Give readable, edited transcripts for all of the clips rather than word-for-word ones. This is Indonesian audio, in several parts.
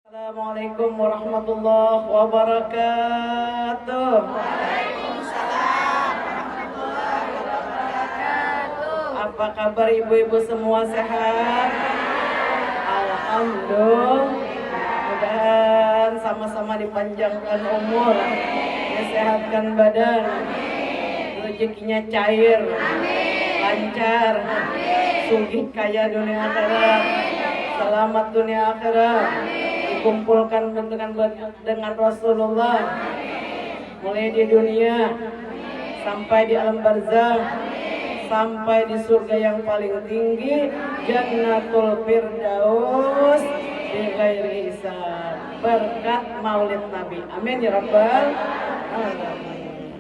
Assalamualaikum warahmatullahi wabarakatuh. Waalaikumsalam warahmatullahi wabarakatuh. Apa kabar ibu-ibu semua, sehat? Alhamdulillah. Mudah-mudahan sama-sama dipanjangkan umur, disehatkan badan, rezekinya cair, lancar, sugih kaya dunia akhirat, selamat dunia akhirat. Dikumpulkan dengan Rasulullah, mulai di dunia sampai di alam barzakh, sampai di surga yang paling tinggi, Jannatul Firdaus bi ghairi hisab, berkat Maulid Nabi. Amin ya rabbal alamin.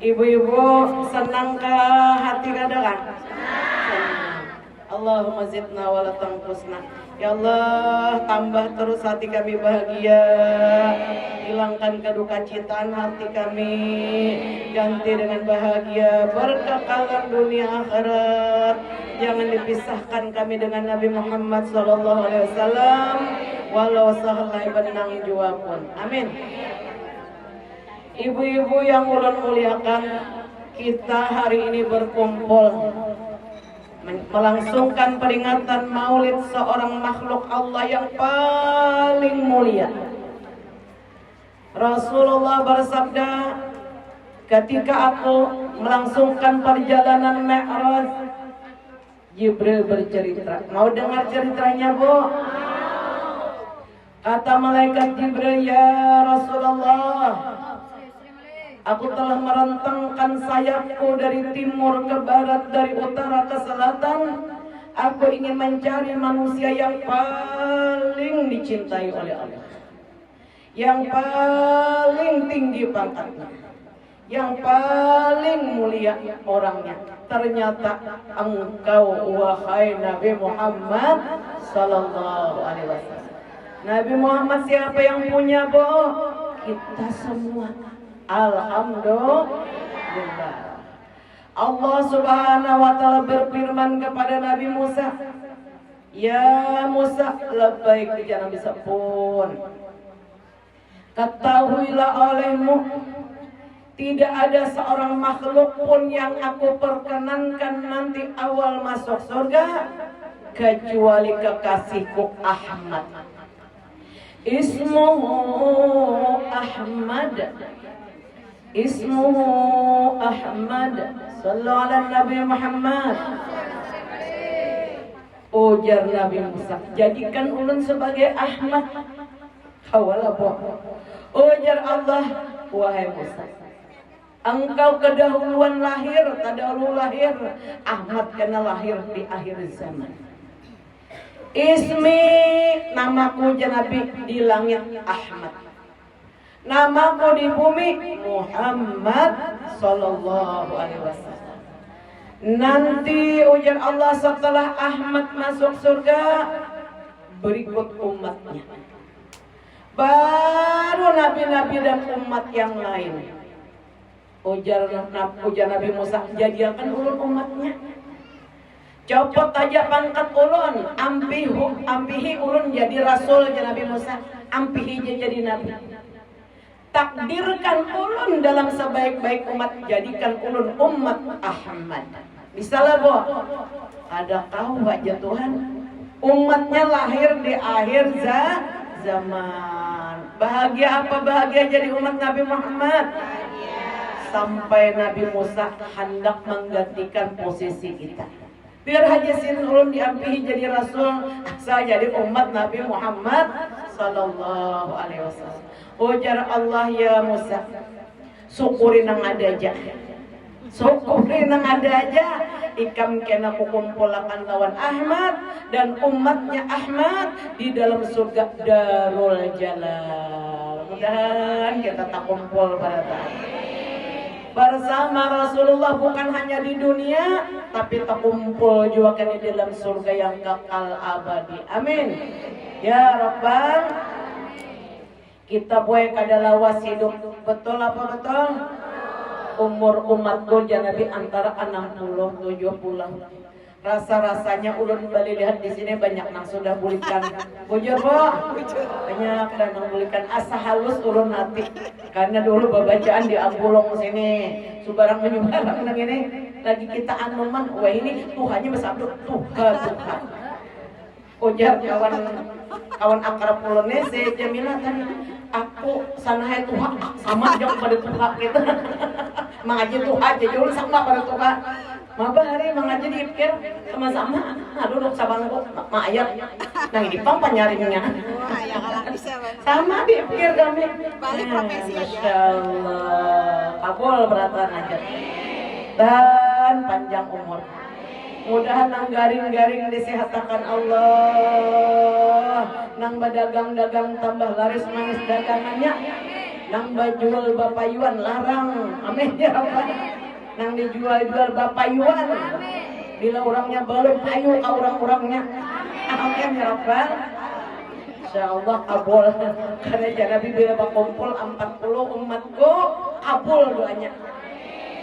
Ibu-ibu senangkah hati kadang? Allahumma zidna wa la tanqusna. Ya Allah, tambah terus hati kami bahagia, hilangkan kedukacittaan hati kami, ganti dengan bahagia, berkekalan dunia akhirat. Jangan dipisahkan kami dengan Nabi Muhammad SAW, walau sahlai benang jua pun. Amin. Ibu-ibu yang ulun muliakan, kita hari ini berkumpul melangsungkan peringatan maulid seorang makhluk Allah yang paling mulia. Rasulullah bersabda, ketika aku melangsungkan perjalanan Mi'raj, Jibril bercerita. Mau dengar ceritanya, Bu? Kata malaikat Jibril, ya Rasulullah, aku telah merentangkan sayapku dari timur ke barat, dari utara ke selatan. Aku ingin mencari manusia yang paling dicintai oleh Allah, yang paling tinggi pangkatnya, yang paling mulia orangnya. Ternyata engkau, wahai Nabi Muhammad sallallahu alaihi wasallam. Nabi Muhammad siapa yang punya, Bu? Kita semua. Alhamdulillah. Allah Subhanahu wa taala berfirman kepada Nabi Musa, ya Musa, labbaik ya Nabi sepun. Ketahuilah olehmu, tidak ada seorang makhluk pun yang aku perkenankan nanti awal masuk surga kecuali kekasihku Ahmad. Ismuhu Ahmad. Ismuhu Ahmad. Sallu ala Nabi Muhammad. Ujar Nabi Musa, jadikan ulun sebagai Ahmad. Hawala bu. Ujar Allah, wahai Musa, engkau kedahuluan lahir, terdahulu lahir. Ahmad kena lahir di akhir zaman. Ismi, namaku Nabi di langit Ahmad, namaku di bumi Muhammad sallallahu alaihi wasallam. Nanti ujar Allah, setelah Ahmad masuk surga, berikut umatnya, baru nabi-nabi dan umat yang lain. Ujar Nabi Musa, jadikan ulun umatnya. Copot aja pangkat ulun, ampihi ulun jadi rasul ya Nabi Musa, ampihi jadi nabi. Takdirkan ulun dalam sebaik-baik umat, jadikan ulun umat Ahmad. Misalnya Bu, ada kau aja Tuhan, umatnya lahir di akhir zaman. Bahagia apa bahagia jadi umat Nabi Muhammad? Sampai Nabi Musa hendak menggantikan posisi kita. Biar Haji Sin ulun diampihi jadi rasul, saya jadi umat Nabi Muhammad sallallahu alaihi wasallam. Ujar Allah, ya Musa, syukuri nang ada aja. Syukuri nang ada aja. Ikam kena kukumpulakan lawan Ahmad dan umatnya Ahmad di dalam surga Darul Jalal. Mudah-mudahan kita tak kumpul pada saat bersama Rasulullah, bukan hanya di dunia, tapi terkumpul juga kan di dalam surga yang kekal abadi. Amin ya Rabbal. Kita boleh kada lawas hidup, betul apa betul? Umur umatku Nabi antara 60-70. Rasa-rasanya ulun balik lihat di sini banyak nang sudah bulikan. Bujur, Bu. Banyak nang bulikan asa halus ulun hati. Karena dulu babacaan di Ambulong sini, subarang menyubarang nang ini. Lagi kita anuman, wah ini Tuhannya bersabda Tuhan. Ujar kawan akrab ulun si Jamila tadi, aku sanahai Tuhan sama jauh pada Tuhan kita. Mengaji Tuhan aja jauh sama pada Tuhan. Maba hari mengaji dipikir sama-sama, duduk sabangku, ayat, nah ini pang penyaringnya. Wah, ya kalah bisa Bang. Sama dipikir kami. Balik profesi aja. Masya Allah, kabul beratan aja. Dan panjang umur. Mudahan nang garing-garing disehatakan Allah, nang badagang-dagang tambah laris manis dagangannya, nang bajual bapayuan larang, amin ya Rabbal. Nang dijual-jual bapayuan, bila orangnya belum payu ke orang-orangnya, amin ya Rabbal. Insyaallah kabul. Karena Nabi bila berkumpul 40 umatku, kabul doanya.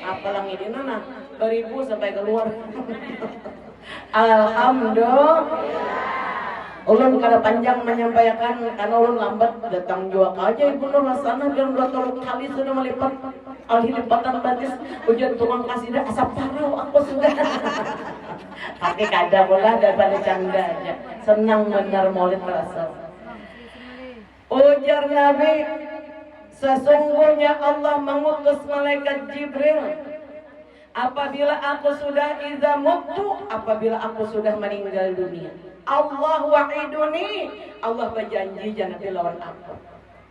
Apalang ini nana 2000 sampai keluar. Alhamdulillah. Ulun kada panjang menyampaikan karena ulun lambat datang jua aja Ibu Nur Rasana biar 2 kali sudah melipat lipatan batis ujian tukang kasidah asap parau aku sudah. Tapi kada pula daripada canda aja. Senang benar maulid rasa. Ujar Nabi, sesungguhnya Allah mengutus malaikat Jibril apabila aku sudah iza mutu, apabila aku sudah meninggal dunia. Allah wa'iduni, Allah berjanji jangan dilawan aku.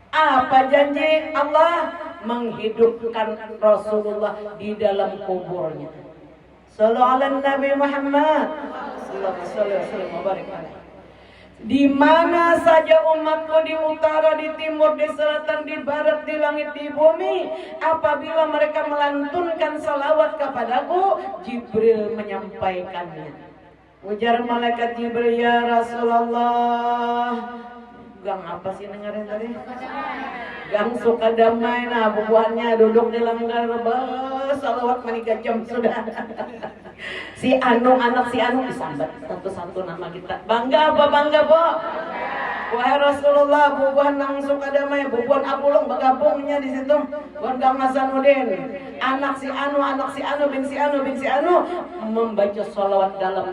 Apa janji Allah? Menghidupkan Rasulullah di dalam kuburnya. Sallallahu alaihi Nabi Muhammad sallallahu alaihi wasallam. Di mana saja umatku, di utara, di timur, di selatan, di barat, di langit, di bumi, apabila mereka melantunkan salawat kepadaku, Jibril menyampaikannya. Ujar malaikat Jibril, ya Rasulullah. Gang apa sih dengerin tadi? Gang suka damai, nah bubuhannya duduk di langgar, salawat menikah jam sudah. Si Anu, anak si Anu disambat satu-satu nama kita. Bangga apa bangga, Bo? Wahai Rasulullah, bubuhan nang suka damai, bubuhan Abulong bergabungnya di situ. Bubuhan Gang Hasanuddin, anak si Anu, bin si Anu membaca salawat dalam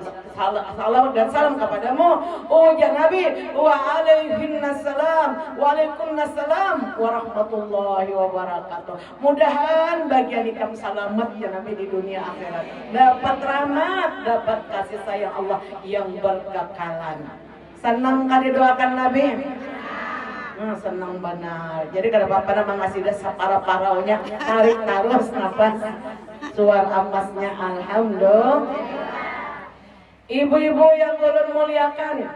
salawat dan salam kepadamu. Oh ya Nabi, wa alaihinassalam, wa alaikumussalam warahmatullahi wabarakatuh. Mudahan bagian ikam selamat ya Nabi di dunia akhirat. Dapat rahmat, dapat kasih sayang Allah yang berkekalan. Senang kali doakan Nabi. Senang benar. Jadi kalau bapak nama ngasih dasar para-paraunya, tarik terus nafas. Suara amasnya alhamdulillah. Ibu-ibu yang ulun muliakan,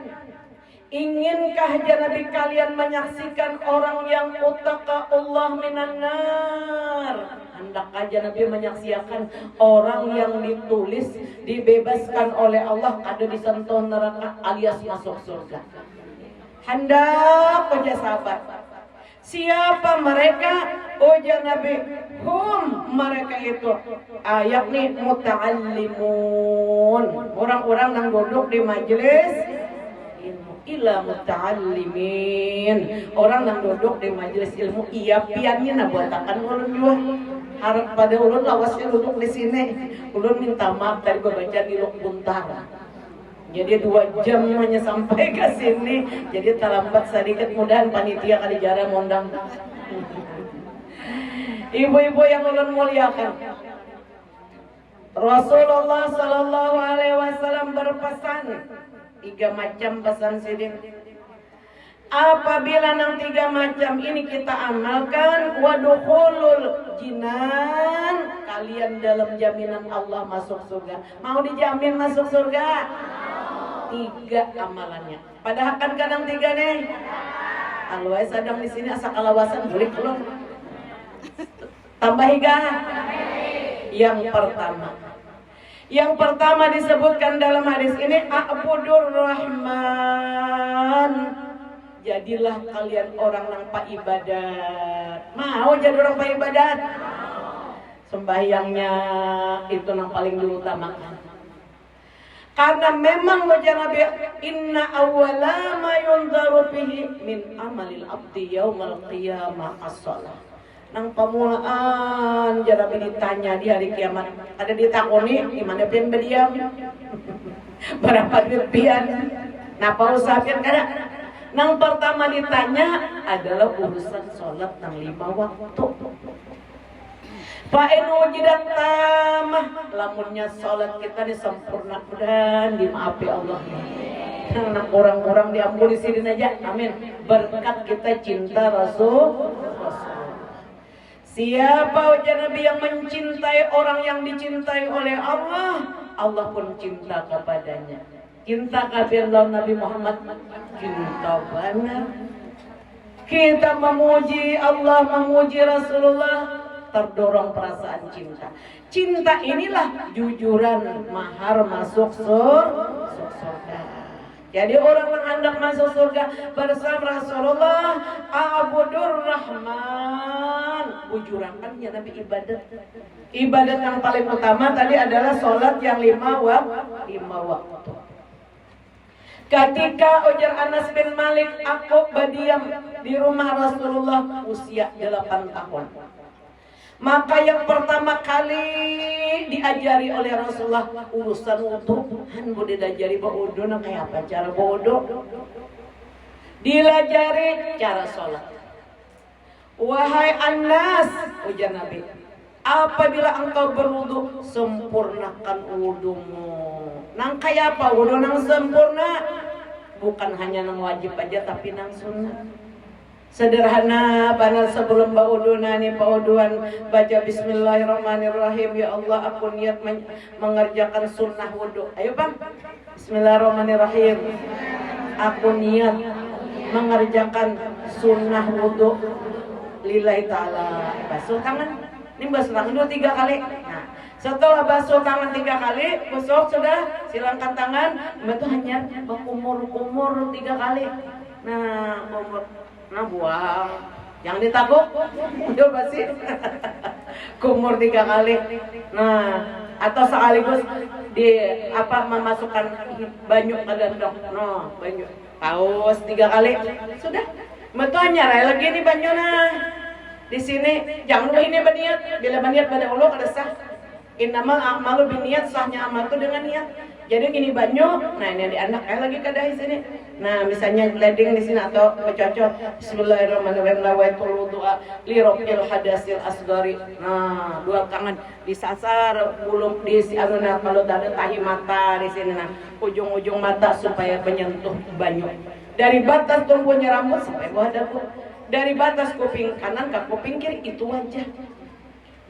inginkah Nabi kalian menyaksikan orang yang utaka Allah minan nar? Hendak aja Nabi menyaksikan orang yang ditulis dibebaskan oleh Allah kada disentuh neraka alias masuk surga. Hendak aja sahabat. Siapa mereka? Ujar Nabi, mereka itu yakni muta'allimun, orang-orang yang duduk di majelis ilmu. Ila muta'allimin, orang yang duduk di majelis ilmu. Iya piannya nah buatakan ulun juga. Harap pada ulun lawasnya duduk di sini. Ulun minta maaf tadi baca di Luk Buntar. Jadi 2 jam hanya sampai ke sini. Jadi terlambat sedikit, mudahan panitia kali jarang mondang. Ibu-ibu yang ulun muliakan, Rasulullah sallallahu alaihi wasallam berpesan 3 macam pesan sidin. Apabila nang 3 macam ini kita amalkan, wadukhulul jinan, kalian dalam jaminan Allah masuk surga. Mau dijamin masuk surga? 3 amalannya. Padahal kan kadang 3 nih. Kalau sedang di sini asa kalawasan boleh belum? Tambah 3. Yang pertama disebutkan dalam hadis ini, a'budur rahman. Jadilah kalian orang yang pak ibadat. Mau jadi orang pak ibadat? Sembahyangnya itu yang paling diutamakan. Karena memang wajah Nabi, inna awwala ma yunzaru bihi min amalil abdi yaumal qiyamah as-shalah. Nang pamulaan jarabi ditanya di hari kiamat, ada ditakoni di mana pian berdiam. Berapa pian? Napa usahapian kada? Nang pertama ditanya adalah urusan sholat nang 5 waktu. Fa in wujidat tamah, lamunnya sholat kita disempurna dan dimaafi Allah. Nah, orang-orang diampuni sini aja, amin. Berkat kita cinta Rasul. Siapa wajah Nabi yang mencintai orang yang dicintai oleh Allah, Allah pun cinta kepadanya. Cinta kepada Nabi Muhammad, cinta benar. Kita memuji Allah, memuji Rasulullah, terdorong perasaan cinta. Cinta inilah jujuran mahar masuk surga. Jadi orang yang hendak masuk surga bersama Rasulullah, Abudur Rahman, bujurakan ya Nabi ibadat. Ibadat yang paling utama tadi adalah sholat yang 5 waktu. Ketika ujar Anas bin Malik, aku berdiam di rumah Rasulullah usia 8 tahun. Maka yang pertama kali diajari oleh Rasulullah urusan wudu, han boleh diajari wudu nah kayak apa cara wudu? Dilajari cara sholat. Wahai Anas, ujar Nabi, apabila engkau berwudu, sempurnakan wudumu. Nang kayak apa wudu nang sempurna? Bukan hanya nang wajib aja tapi nang sunnah. Sederhana, benar sebelum baudu nani bauduan baca Bismillahirrahmanirrahim. Ya Allah, aku niat mengerjakan sunnah wudu. Ayo bang, Bismillahirrahmanirrahim. Aku niat mengerjakan sunnah wudu lillahi ta'ala. Basuh tangan. Ini basuh tangan 2-3 kali. Nah, setelah basuh tangan 3 kali, gosok sudah, silangkan tangan. Itu hanya kumur-kumur 3 kali. Nah, kumur. Nah buang, yang ditabuk, udah basi, kumur 3 kali. Nah, atau sekaligus memasukkan banyu ke gendong. Nah, banyu, paus 3 kali, sudah. Betuanya lagi nih banyu nah. Di sini jangan lupa ini berniat, bila berniat pada Allah kada sah. Innamal a'malu binniyat, sahnya amal itu dengan niat. Jadi gini banyu, nah ini di anak lagi kada di sini. Nah, misalnya leding di sini atau cocok Bismillahirrahmanirrahim lawaitul wudu'a li raf'il hadasil asghari. Nah, 2 tangan disasar belum di aruna kalau ada tahi mata di sini nah, ujung-ujung mata supaya menyentuh banyu. Dari batas tumbuhnya rambut sampai bawah dagu. Dari batas kuping kanan ke kuping kiri itu wajah.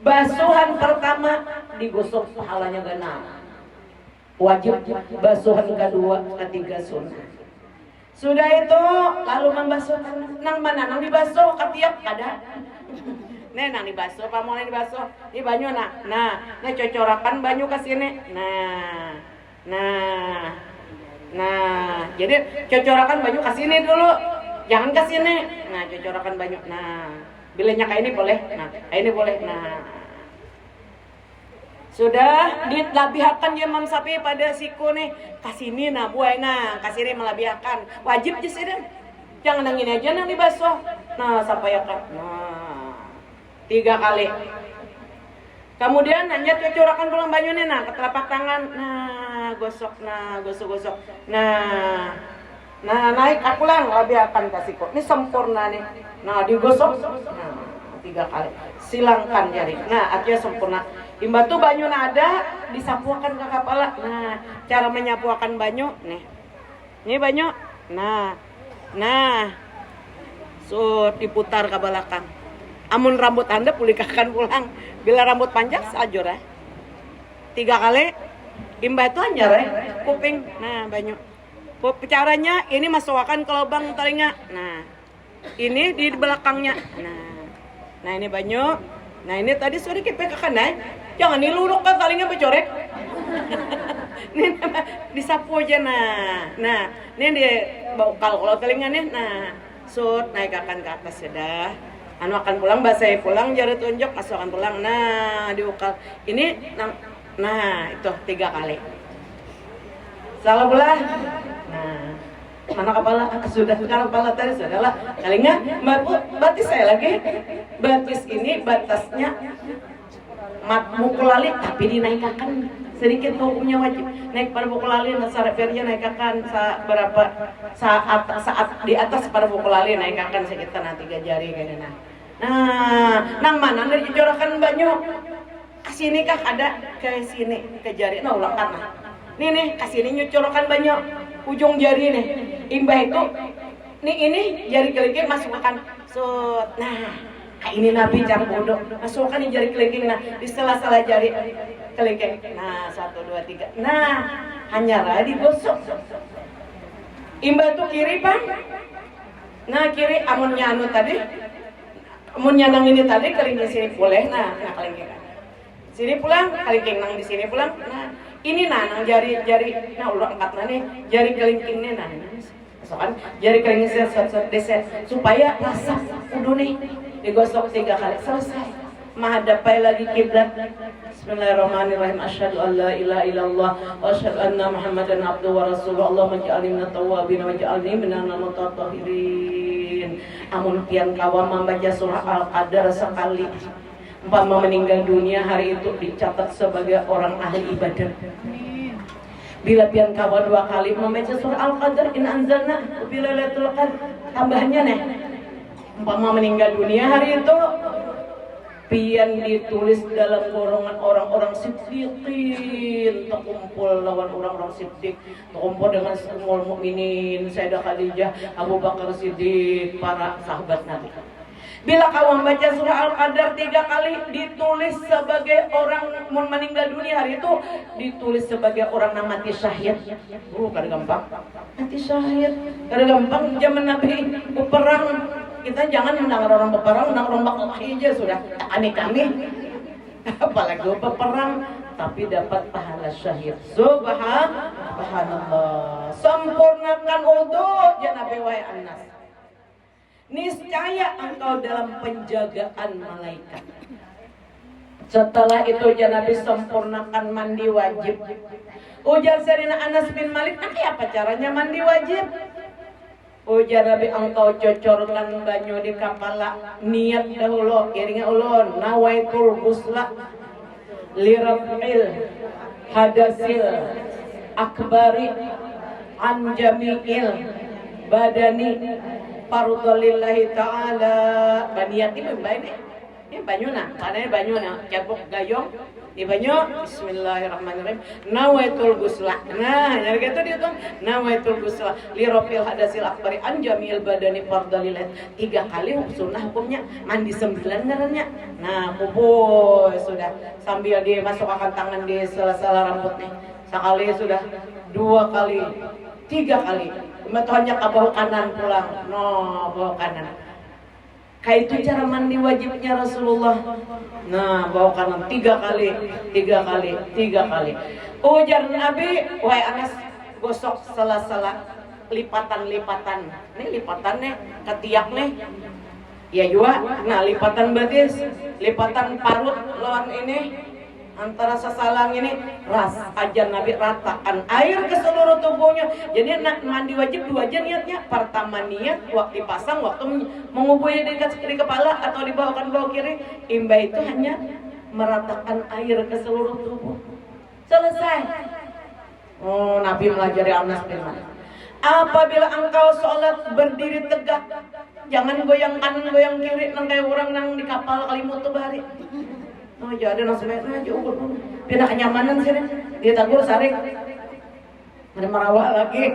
Basuhan pertama digosok pahalanya genap. Wajib. Basuhan kedua, ketiga sunnah. Sudah itu lalu membasuh nang mana nang dibasuh ketiak ada. Nih nang dibasuh, pamole dibasuh. Ini banyu nah. Nah cocorakan banyu ke sini. Nah. Jadi cocorakan banyu ke sini dulu. Jangan ke sini. Nah, cocorakan banyu. Nah, bilanya kayak ini boleh. Nah, kayak ini boleh. Nah. Sudah dilabihkan ya Imam Syafi'i pada siku nih. Kasini nah buai nah, kasini melabihkan. Wajib je sih. Jangan nang ini aja nang dibasuh. Nah, sampai ya kan. Nah. 3 kali. Kemudian hanya cocorakan pulang banyunya nah ke telapak tangan. Nah, gosok nah, gosok-gosok. Nah, naik aku lang labihkan kasihku. Ini sempurna nih. Nah, digosok. Nah, 3 kali. Silangkan jari. Nah, artinya sempurna. Imbatu banyu ada disapuakan ke kepala. Nah, cara menyapuakan banyu nih. Ini banyu. Nah. Diputar ke belakang. Amun rambut Anda pulihkan pulang. Bila rambut panjang sajur 3 kali. Imbatu anjar kuping. Nah, banyu. Caranya ini masukkan ke lubang telinga. Nah, ini di belakangnya. Nah ini banyu. Nah ini tadi sudah kita ke kanan. Jangan diluruk kan telinga becorek. Ini disapu aja nah. Ini di kalau telinga nih. Nah, naikkan ke atas sudah. Anu akan pulang basah pulang jari tunjuk masukkan pulang. Nah, diukal. Ini nah itu 3 kali. Salah belah. Nah, mana kepala? Sudah sekarang kepala tadi sudahlah. Kali enggak, batis saya lagi. Batis ini batasnya mukul lali tapi dinaikkan sedikit hukumnya wajib. Naik pada mukul lali nasarafirnya naikkan berapa saat di atas pada mukul lali naikkan sekitar 3 jari kayaknya. Nah, nang mana nih dicorakan banyu? Kasini kah ada ke sini ke jari nah ulang karena nih kasini nyucorokan banyak ujung jari nih imbah itu nih ini jari kelingking masukkan nah ini Nabi cara bodoh masukkan nih jari kelingking nah di sela-sela jari kelingking nah 1 2 3 nah hanya digosok imbah itu kiri bang nah kiri amunnya anu tadi amunnya nang ini tadi kelingking sini boleh nah kelingking sini pulang, kelingking nang di sini pulang. Nah, ini nang jari nah ulah angkat nih jari kelingkingnya nah. Sokan jari kelingking set deset supaya rasa kudu nih digosok 3 kali selesai. Menghadapai lagi kiblat. Bismillahirrahmanirrahim. Asyhadu an la ilaha illallah wa asyhadu anna Muhammadan abduhu wa rasuluhu. Allahumma ij'alni minat tawwabin wa ij'alni minal mutatahhirin. Amun pian kawa membaca surah Al-Qadar sekali umpama meninggal dunia hari itu dicatat sebagai orang ahli ibadah. Bila pian kawan 2 kali membaca surah Al-Qadar in anzalna fi lailatul qadar tambahannya nih. Umpama meninggal dunia hari itu pian ditulis dalam golongan orang-orang siddiqin, terkumpul lawan orang-orang siddiq, terkumpul dengan semua mukminin, Sayyidah Khadijah, Abu Bakar Siddiq, para sahabat Nabi. Bila kawan baca surah Al-Qadar 3 kali ditulis sebagai orang meninggal dunia hari itu ditulis sebagai orang yang mati syahid. Kada gampang. Mati syahid. Kada gampang zaman Nabi berperang. Kita jangan mendengar orang berperang, mendengar orang bakal aja sudah kami. Apalagi berperang tapi dapat pahala syahid. Subhanallah. Sempurnakan wudu janabi wa anas. Niscaya engkau dalam penjagaan malaikat. Setelah itu Nabi sempurnakan mandi wajib. Ujar Sayyidina Anas bin Malik, apa caranya mandi wajib? Ujar Nabi, engkau cocorkan banyu di kepala, niat dahulu, iringnya ulun, nawaitul ghusla liraf'il hadasil akbari an jami'il badani Farudolillahi ta'ala. Baniat ini baik nih. Ini banyuna, karena banyuna capok gayong di banyu. Bismillahirrahmanirrahim. Nawaitul ghusla. Nah, nyari gitu dia tuh. Nawaitul ghusla li rafil hadasil akbari an jamil badani fardalillahi. 3 kali sunnah hukumnya, mandi 9 ngarannya. Nah, pupuh sudah sambil dimasukkan tangan di sela-sela rambut nih. Sekali sudah, 2 kali, 3 kali. Hanya ke bawah kanan pulang, bawah kanan. Kayak itu cara mandi wajibnya Rasulullah. Nah, bawah kanan 3 kali. Ujar Nabi, wahai Anas, gosok sela-sela lipatan-lipatan. Nih lipatannya, ketiak nih. Ya juga, nah lipatan batis, lipatan parut lawan ini. Antara sesalang ini ajar Nabi ratakan air ke seluruh tubuhnya. Jadi mandi wajib 2 aja niatnya. Pertama niat waktu dipasang, waktu mengubuhnya di kepala atau dibawakan bawah kiri. Imbah itu hanya meratakan air ke seluruh tubuh. Selesai. Nabi melajari Anas bin Malik. Apabila engkau sholat berdiri tegak, jangan goyang kanan goyang kiri nang kayak orang nang di kapal kalimut tuh bahari. Jadi nasibnya aja ukur pindah kenyamanan sih dia tagur sarik ada marawak lagi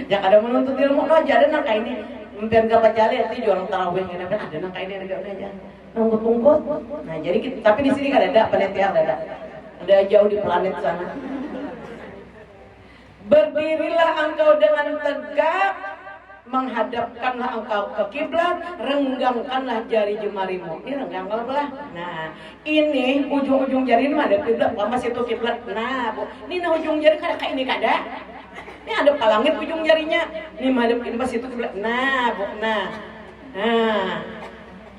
yang ada menuntut ilmu jadi nang kayak ini mimpian gak pacali itu jualan tarawih ada nang kayak ini ada aja nunggut. Nah jadi kita, tapi di sini kan ada penelitian ada jauh di planet sana. Berdirilah engkau dengan tegak, menghadapkanlah engkau ke kiblat, renggangkanlah jari jemarimu. Ini renggang belah. Nah, ini ujung-ujung jari ini ada kiblat, masih itu kiblat. Nah, Bu, ini ujung jari kada kayak ini kada. Ini ada palangit ujung jarinya. Ini madep ini masih itu kiblat. Nah, Bu, nah.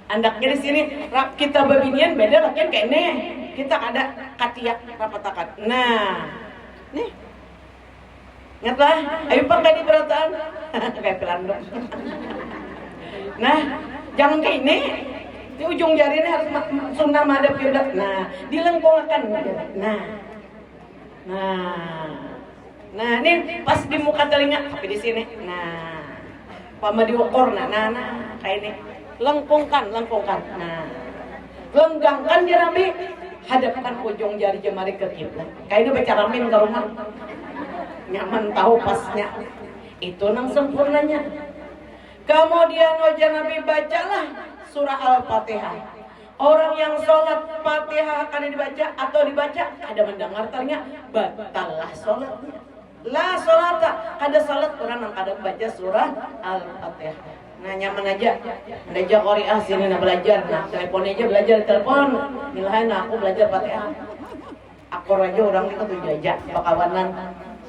Andaknya di sini kita babinian beda lagi kayak ini. Kita ada katiak rapatakan. Nah, nih. Ingat lah, ayo pakai di berataan. Kayak pelandok. Nah, jangan kayak ini. Di ujung jari ini harus sunnah madhab kiblat. Nah, dilengkungkan. Nah, ini pas di muka telinga, tapi di sini. Nah, pama diukur. Nah, kayak ini. Lengkungkan. Nah, lenggangkan dia Nabi. Hadapkan ujung jari jemari ke kiblat. Kayak ini baca ramin ke rumah. Nyaman tahu pasnya. Itu nang sempurnanya. Kemudian wajah Nabi bacalah surah Al-Fatihah. Orang yang sholat Fatihah akan dibaca atau dibaca ada mendengar tanya batallah sholatnya. La sholata kada sholat orang yang kada baca surah Al-Fatihah. Nah nyaman aja. Ada qori'ah sini nak belajar. Nah telepon aja belajar telepon. Nilai aku belajar Fatihah. Akor aja orang itu tuh jajak bakawanan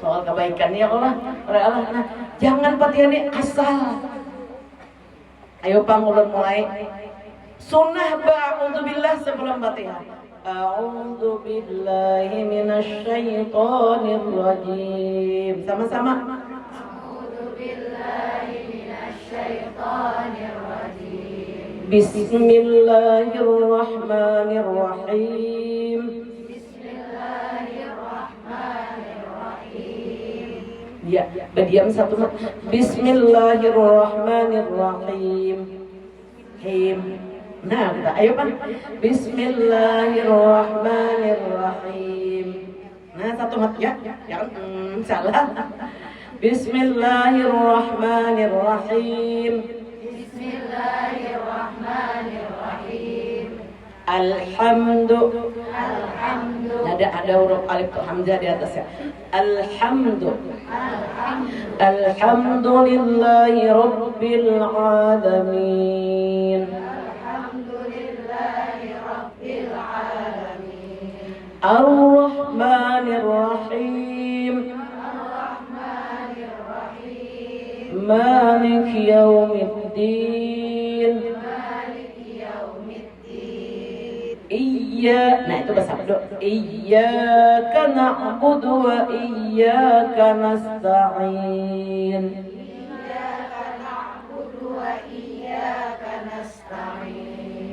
soal kebaikannya Allah. Nah, jangan Fatihah ini asal. Ayo pangulun mulai. Sunnah ba'udzubillah sebelum Fatihah. A'udzu billahi minasyaitonir rajim. Sama-sama. A'udzu billahi minasyaitonir rajim. Bismillahirrahmanirrahim. Bismillahirrahmanirrahim. Ya, berdiam satu mat. Bismillahirrahmanirrahim. Nah, kita ayo Pak. Bismillahirrahmanirrahim. Nah, satu mat ya. Jangan salah. Bismillahirrahmanirrahim. Bismillahirrahmanirrahim. Alhamdulillah. Ada huruf alif hamzah di atasnya. Alhamdulillahi rabbil alamin. Ar-Rahmanir Rahim. Malik Yaumiddin. Nah itu bahasa Arab. Iyyaka na'budu wa iyyaka nasta'in.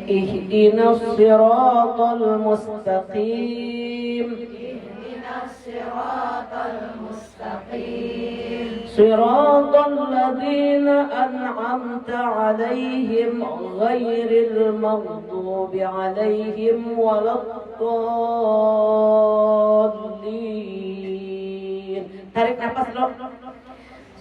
Ihdinas siratal mustaqim. Siratal ladzina an'amta 'alaihim ghairil maghdubi 'alaihim waladdallin. Tarik nafas dulu.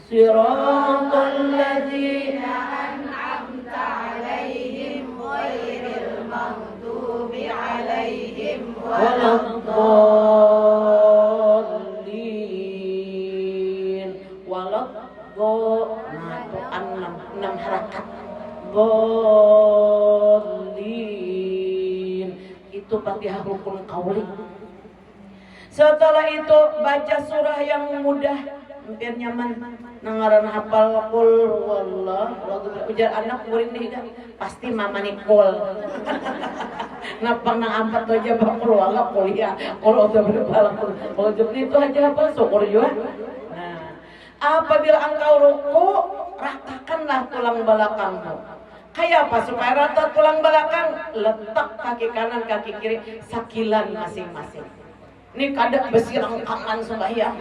Siratal ladzina an'amta 'alaihim ghairil maghdubi 'alaihim waladdallin. Nah itu enam harakat. Dallin. Itu Fatihah rukun qauli. Setelah itu baca surah yang mudah, hampir nyaman. Nangaran hafal qul huwallah. Ujar anak murid nih pasti mama Nikol. Napang nang ampat aja bakul wala kuliah. Kalau udah berpalang kalau jadi itu aja hafal syukur juga. Nah, apabila engkau ruku, ratakanlah tulang belakangmu. Kayak apa supaya rata tulang belakang? Letak kaki kanan, kaki kiri sakilan masing-masing. Ini kadang besi rangkangan sembahyang.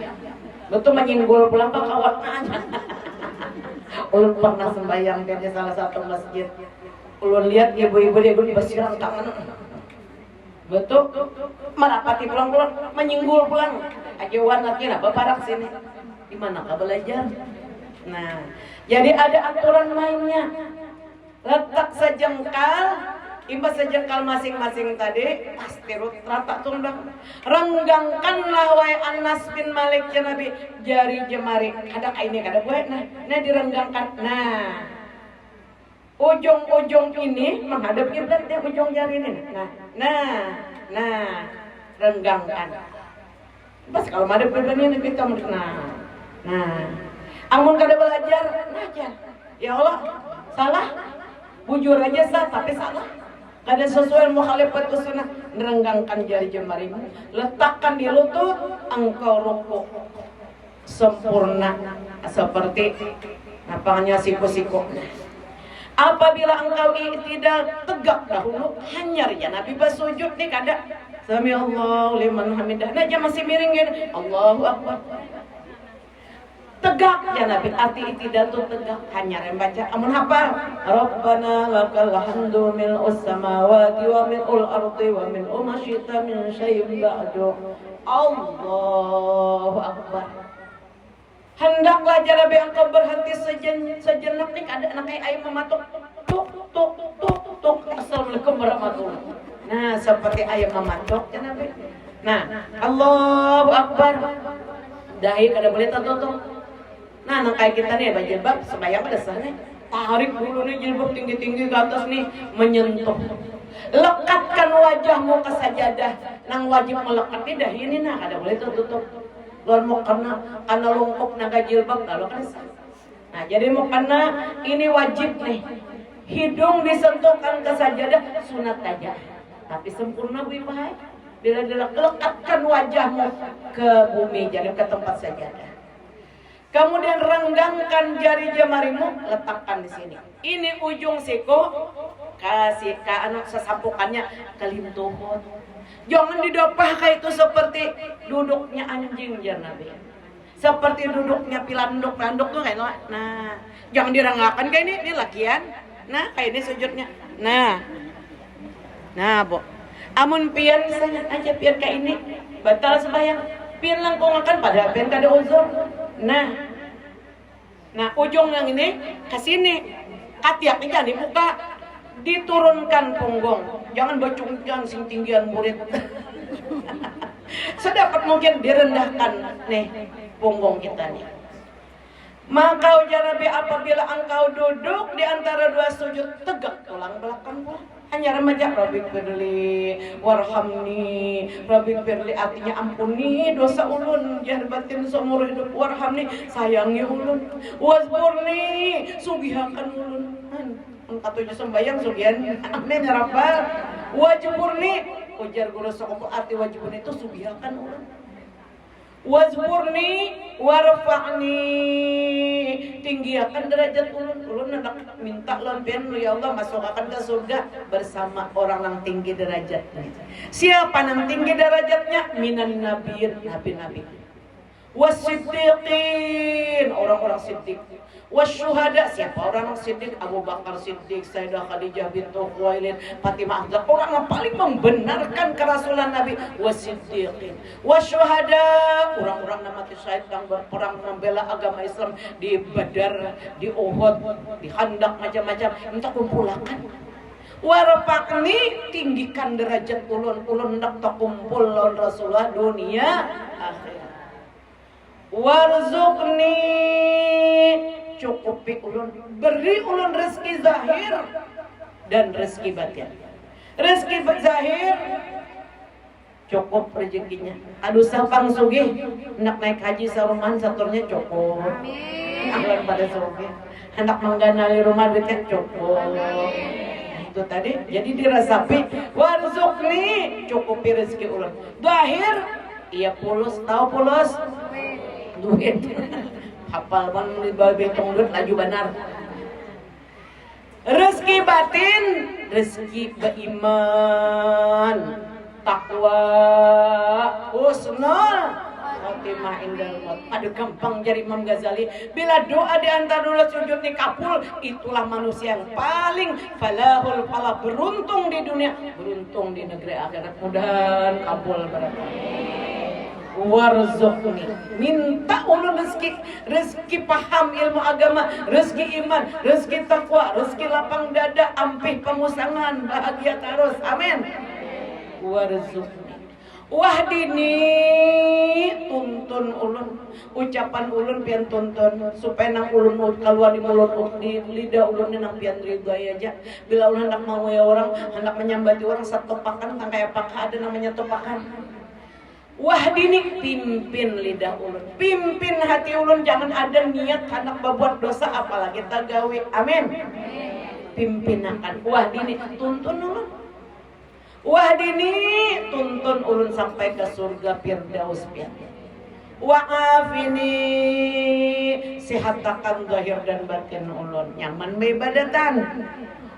Betul menyinggul pulang pak kawannya. Ulun pernah sembahyang di salah satu masjid. Ulun lihat ibu-ibu dia besi rangkangan. Betul merapati pulang-pulang menyinggul pulang. Ajawan akhirnya baparak sini. Di mana kau belajar? Nah, jadi ada aturan mainnya. Letak sejengkal, imbas sejengkal masing-masing tadi, pasti rata tundang. Renggangkanlah wahai Anas bin Malik ya Nabi, jari jemari. Ada ini, ada buat. Nah direnggangkan. Nah, ujung-ujung ini menghadap kiblat dia ujung jari ini. Nah, renggangkan. Pas kalau madep kiblatnya kita nah, amun kada belajar, ngajar. Ya Allah, salah. Bujur aja sah, tapi salah. Kada sesuai mukhalifat sunnah. Nerenggangkan jari jemarimu, letakkan di lutut, engkau rukuk. sempurna seperti apanya siku-siku. Apabila engkau i'tidal, tegak dahulu, hanyar ya Nabi bersujud nih kada sami Allahu liman hamidah, nah jangan masih miring gini Allahu akbar, tegak ya Nabi. Arti i'tidal tuh tegak, hanyar yang baca amun hafal Rabbana lakal hamdu mil'us samawati wa mil'ul ardi wa mil'u ma syi'ta min syai'in ba'du Allahu akbar. Hendaklah jarabe engkau berhenti sejenak nih ada anak ayam mematuk tuk tuk tuk tuk assalamualaikum warahmatullahi. Nah seperti ayam mematuk ya Nabi. Nah Allahu akbar dahi kada boleh tertutup. Nah kayak kita nih bajilbab sembahyang pada sana tarik dulu nih jilbab tinggi-tinggi ke atas nih menyentuh. Lekatkan wajahmu ke sajadah. Nang wajib melekat nih dahi ini nah kada boleh tertutup. Luar mau karena lungkup naga jilbab kalau kan. Nah jadi mau karena ini wajib nih. Hidung disentuhkan ke sajadah sunat aja. Tapi sempurna bu bahaya. Bila lekatkan wajahmu ke bumi jadi ke tempat sajadah. Kemudian renggangkan jari jemarimu letakkan di sini. Ini ujung siku kasih ke anak sesampukannya ke lintuhut. Jangan didopah kayak itu seperti duduknya anjing ya Nabi. Seperti duduknya pilanduk tuh kayak nah, jangan diranggakan kayak ini lakian. Nah, kayak ini sujudnya. Nah. Nah, Bu. Amun pian misalnya aja pian kayak ini batal sembahyang. Pian langkungakan pada pian kada uzur. Nah. Nah, ujung yang ini ke sini. Katiaknya jangan dibuka. Diturunkan punggung, jangan bocungkan sing tinggian murid. Sedapat mungkin direndahkan nih punggung kita nih. Maka jarabe apabila engkau duduk di antara dua sujud tegak tulang belakang pula. Hanya remaja Rabbi firli warhamni, Rabbi firli artinya ampuni dosa ulun jangan batin seumur hidup, warhamni sayangi ulun, wazburni sugihakan ulun. Katunya sembayang sugihan amin ya rabbal wajburni ujar guru sokoko arti wajburni itu sugihakan ulun, wazburni warfa'ni tinggiakan derajat ulun hendak minta lempian ya Allah masukkan ke surga bersama orang yang tinggi derajatnya. Siapa yang tinggi derajatnya? Minan nabiyyin, nabi-nabi, wasiddiqin orang-orang siddiq, wasyuhada siapa orang yang siddiq? Abu Bakar Siddiq, Sayyidah Khadijah bintu Khuwailid, Fatimah Hamzah, orang yang paling membenarkan kerasulan Nabi. Wasiddiqin, wasyuhada orang-orang yang mati syahid yang berperang membela agama Islam di Badar, di Uhud, di Khandaq macam-macam. Minta kumpulakan. Warfa'ni tinggikan derajat ulun hendak kumpul lawan Rasulullah dunia akhirat. Warzuqni cukupi ulun, beri ulun rezeki zahir dan rezeki batin. Rezeki zahir cukup rezekinya. Aduh sapang sugih hendak naik haji saruman saturnya cukup. Amin. Ahlan pada sugih hendak mengganali rumah duitnya cukup. Itu tadi jadi dirasapi warzuqni cukupi rezeki ulun. Zahir iya pulus tahu pulus duit. Hafal ban betong duit laju benar. Rezeki batin, rezeki beriman, takwa, husnul khotimah indal maut. Aduh gampang jadi Imam Ghazali. Bila doa di antara dua sujud ini kabul, itulah manusia yang paling falahul falah, beruntung di dunia, beruntung di negeri akhirat. Mudah-mudahan kabul barangkali. Warzuqni, minta ulun rezeki paham ilmu agama, rezeki iman, rezeki takwa, rezeki lapang dada, ampih pemusangan, bahagia terus, amin. Warzuqni, wahdini, tuntun ulun, ucapan ulun pian tuntun supaya nang ulun keluar di mulut di lidah ulun nang pian ridho aja. Bila ulun hendak mau ya orang, hendak menyambati orang satu pakan, tang kayak apakah ada namanya topakan. Wahdini, pimpin lidah ulun, pimpin hati ulun, jangan ada niat hendak berbuat dosa apalagi tagawi, amin. Pimpin akan wahdini, tuntun ulun, wahdini tuntun ulun sampai ke surga Firdaus pian. wa'afini sihatakan zahir dan batin ulun nyaman ibadatan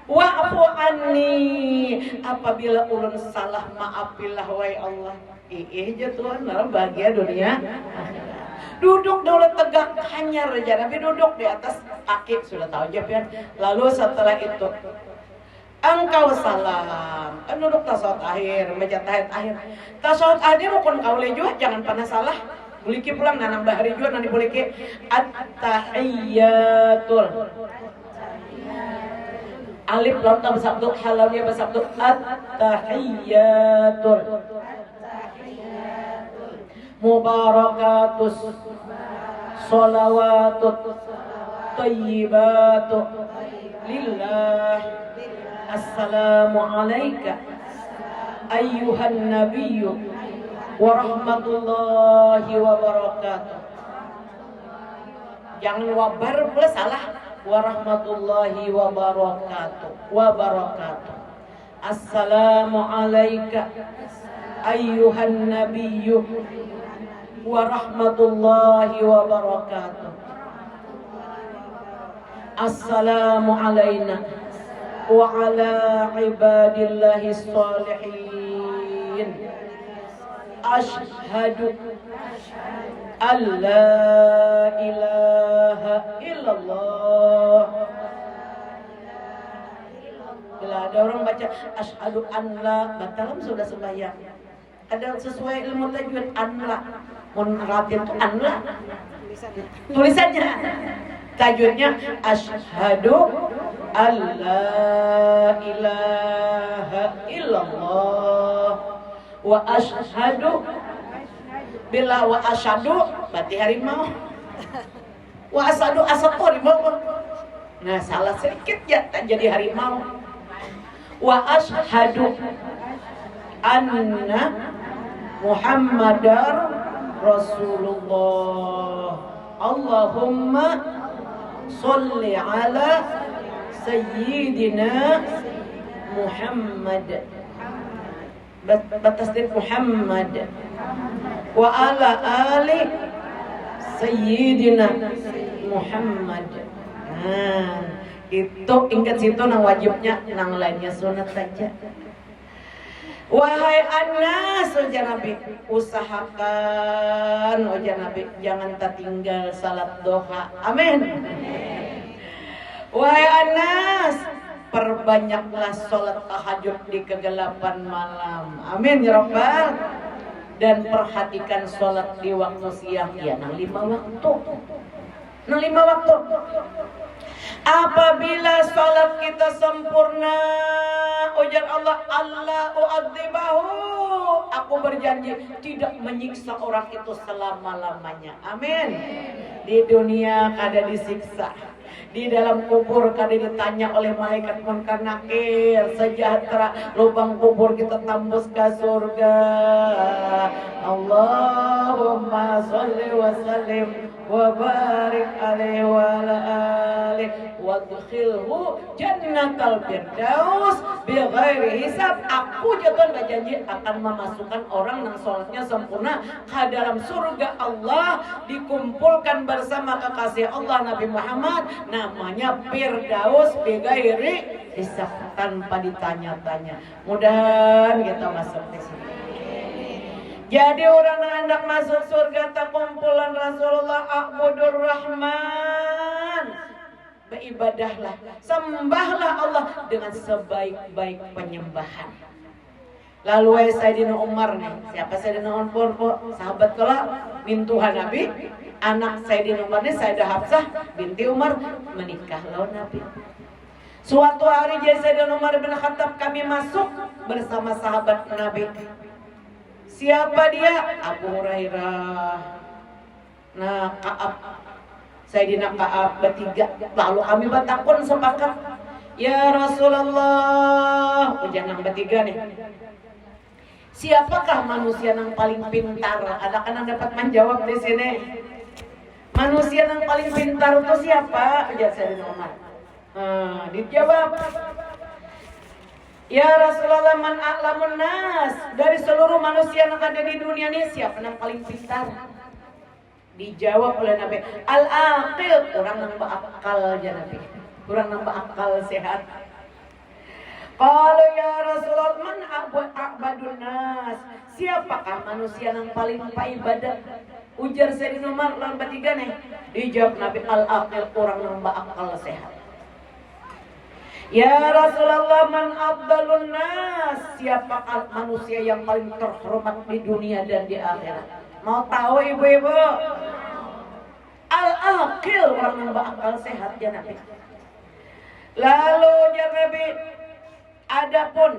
wa'fu anni apabila ulun salah maafilah wahai Allah je Tuhan bahagia dunia duduk dulu tegak hanyar aja Nabi duduk di atas kaki sudah tahu aja pian lalu setelah itu engkau salam kan duduk tasawuf akhir baca tahiyat akhir tasawuf akhir pun kau juga jangan pernah salah boliki pulang nanam bahari juga nanti boliki at-tahiyyatul alif lam tam sabtu halam ya sabtu at-tahiyyatul mubarakatus sholawatut thayyibatu lillah assalamu alayka ayyuhan nabiyyu warahmatullahi wabarakatuh. Jangan wabar plus salah. Warahmatullahi wabarakatuh. Assalamu alayka ayyuhan nabiyyu warahmatullahi wabarakatuh. Assalamu alayna wa ala ibadillahi sholihin. Ashhadu an la ilaha illallah. Bila ada orang baca ashhadu an la batalam sudah sembahyang. Ada sesuai ilmu tajwid an la. Mun ratin itu an la. Tulisannya tajwidnya ashhadu an la ilaha illallah. Wa ashadu bila wa ashadu berarti harimau wa asadu asatu harimau nah salah sedikit ya tak jadi harimau wa ashadu anna Muhammadar Rasulullah Allahumma sholli ala sayyidina Muhammad batasdid Muhammad wa ala ali sayyidina Muhammad. Nah, itu ingat situ nang wajibnya, nang lainnya sunat saja. Wahai anas ujar Nabi, usahakan ujar Nabi jangan tertinggal salat duha. Amin. Wahai anas, perbanyaklah sholat tahajud di kegelapan malam. Amin ya Rabbal. Dan perhatikan sholat di waktu siang. Ya, 5 waktu. 5 waktu. Apabila sholat kita sempurna, ujar Allah, Allah u'adzibahu, aku berjanji tidak menyiksa orang itu selama-lamanya. Amin. Di dunia ada disiksa, di dalam kubur kada ditanya oleh malaikat munkar nakir, sejahtera lubang kubur kita tembus ke surga. Allahumma sholli wa sallim wa barik alaihi wa ala alihi wa adkhilhu jannatal firdaus bighairi hisab. Aku jatuh berjanji akan memasukkan orang yang sholatnya sempurna ke dalam surga Allah, dikumpulkan bersama kekasih Allah Nabi Muhammad, namanya Firdaus bighairi hisab, tanpa ditanya-tanya. Mudah-mudahan kita masuk di sini. Jadi orang yang hendak masuk surga tak kumpulan Rasulullah A'budur Rahman. Beribadahlah, sembahlah Allah dengan sebaik-baik penyembahan. Lalu Sayyidina Umar nih, siapa Sayyidina Umar? Sahabat kelak mintuhan Nabi. Anak Sayyidina Umar nih Sayyidah Hafsah binti Umar menikah lawan Nabi. Suatu hari Sayyidina Umar bin Khattab kami masuk bersama sahabat Nabi. Siapa dia? Abu Hurairah. Nah, Ka'ab, Sayyidina Ka'ab bertiga. Lalu kami bertakun sepakat, ya Rasulullah, ujian yang bertiga nih. Siapakah manusia yang paling pintar? Ada kan yang dapat menjawab di sini. Manusia yang paling pintar itu siapa? Ujian Sayyidina Umar. Dijawab, ya Rasulullah, man a'lamun nas, dari seluruh manusia yang ada di dunia ini siapa yang paling pintar? Dijawab oleh Nabi, al-aqil, orang nang beakal aja Nabi. Orang nang beakal sehat. Kalau ya Rasulullah, man a'badun nas? Siapakah manusia yang paling ibadat? Ujar Sayyidina Umar lan bertiga nih. Dijawab Nabi, al-aqil, orang yang beakal sehat. Ya Rasulullah, man afdalun nas? Siapakah manusia yang paling terhormat di dunia dan di akhirat? Mau tahu ibu-ibu? Al-aqil, orang yang berakal sehat ya Nabi. Lalu ya Nabi, adapun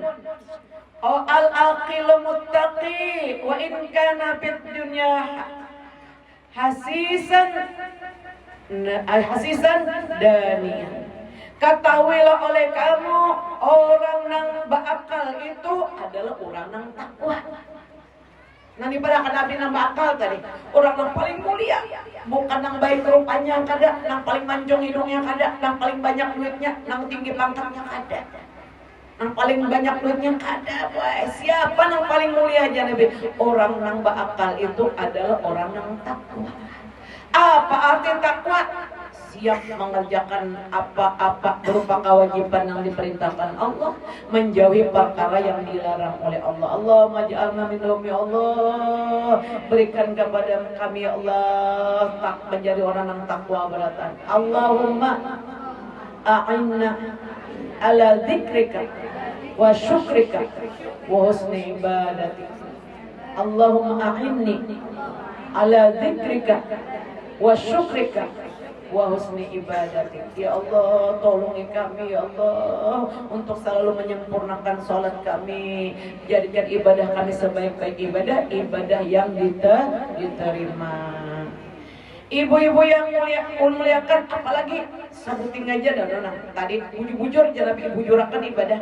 al-aqil muttaqi wa in kana fid dunya hasisan daniyan. Ketahuilah oleh kamu, orang yang berakal itu adalah orang yang takwa. Nanti pada Nabi nambah akal tadi, orang yang paling mulia, bukan yang baik rupanya kada, yang paling mancung hidungnya kada, yang paling banyak duitnya, yang tinggi pangkatnya kada, yang paling banyak duitnya kada. Boy. Siapa yang paling mulia aja Nabi? Orang yang berakal itu adalah orang yang takwa. Apa arti takwa? Siap mengerjakan apa-apa berupa kewajiban yang diperintahkan Allah, menjauhi perkara yang dilarang oleh Allah. Allahumma ja'alna minhum ya Allah. Berikan kepada kami ya Allah menjadi orang yang takwa beratan. Allahumma a'inna ala dzikrika wa syukrika wa husni ibadatik. Allahumma a'inni ala dzikrika wa syukrika wa husni ibadatik. Ya Allah, tolongi kami ya Allah untuk selalu menyempurnakan sholat kami. Jadikan ibadah kami sebaik-baik ibadah yang diterima. Ibu-ibu yang muliakan, apalagi sebutin aja dah tadi bujur jangan bujurakan ibadah.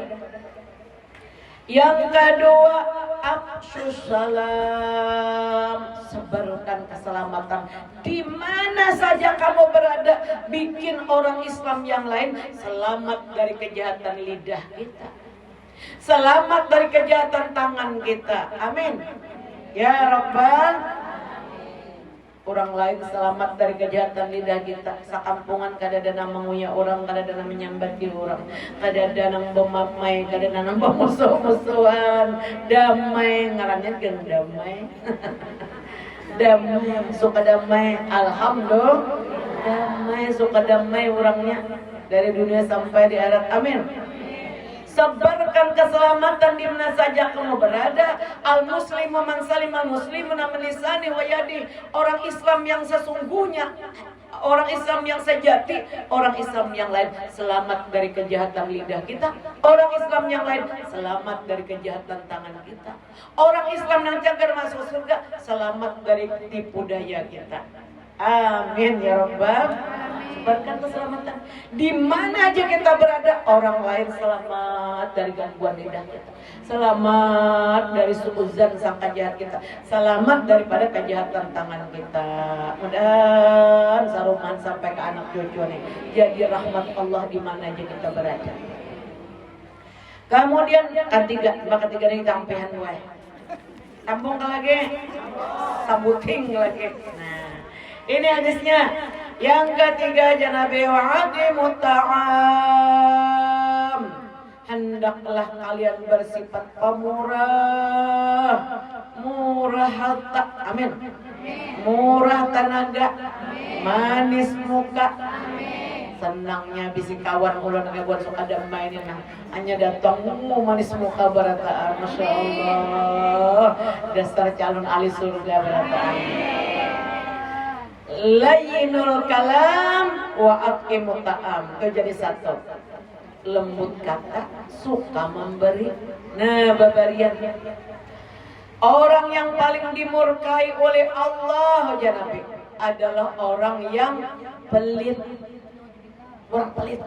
Yang kedua, afsyus salam, sebarkan keselamatan di mana saja kamu berada. Bikin orang Islam yang lain selamat dari kejahatan lidah kita, selamat dari kejahatan tangan kita. Amin ya Rabbal. Orang lain selamat dari kejahatan lidah kita. Sakampungan kadadana menguya orang, kadadana menyambati orang, kadadana memamai, kadadana memusuh-musuhan. Damai ngarannya gen damai. Damai, suka damai. Alhamdulillah. Damai, suka damai orangnya dari dunia sampai di akhirat. Amin. Sebarkan keselamatan di mana saja kamu berada. Al-muslimu man salimal muslimuna min lisani wa yadi. Orang Islam yang sesungguhnya, orang Islam yang sejati, orang Islam yang lain selamat dari kejahatan lidah kita. Orang Islam yang lain selamat dari kejahatan tangan kita. Orang Islam yang cagar masuk surga selamat dari tipu daya kita. Amin ya Rabbal. Sebarkan keselamatan di mana aja kita berada. Orang lain selamat dari gangguan lidah kita, selamat dari suuzan sangka jahat kita, selamat daripada kejahatan tangan kita. Mudah-mudahan saruman sampai ke anak cucu nih jadi rahmat Allah di mana aja kita berada. Kemudian ketiga nih tampihan gue sambung lagi, sambuting lagi. Nah, ini hadisnya. Yang ketiga Nabi wa'adimut ta'am, hendaklah kalian bersifat pemurah, murah harta, amin, murah tenaga, manis muka. Senangnya bisi kawan ulah ngebuat suka damai ini nah hanya datang manis muka berataan. Masya Allah, dasar calon ahli surga berataan. Layyinul kalam wa aqimut ta'am. Itu jadi satu. Lembut kata, suka memberi. Nah, babarian. Orang yang paling dimurkai oleh Allah ya Nabi adalah orang yang pelit. Orang pelit.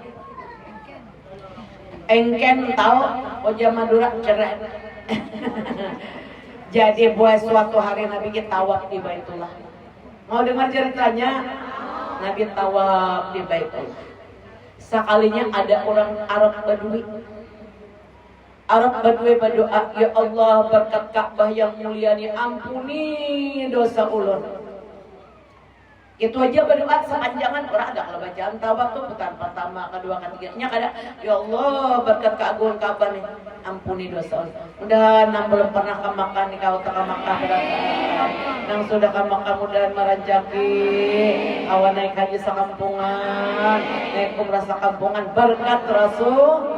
Engken tahu wajah Madura cerah. Jadi buat suatu hari Nabi kita tawaf di Baitullah. Mau dengar ceritanya? Nabi tawaf di Baitullah. Sekalinya ada orang Arab Badui. Arab Badui berdoa, ya Allah berkat Ka'bah yang mulia ini ampuni dosa ulun. Itu aja berdoa sepanjangan orang ada kalau bacaan tawaf tuh putaran pertama, kedua, ketiganya kada. Ya Allah berkat keagungan Ka'bah nih, ampuni dosa. Udah nang belum pernah ke Makkah nih kau tak ke Makkah berarti. Nang sudah ke Makkah mudahan meranjaki awan naik haji sakampungan, naik umrah sakampungan berkat Rasul.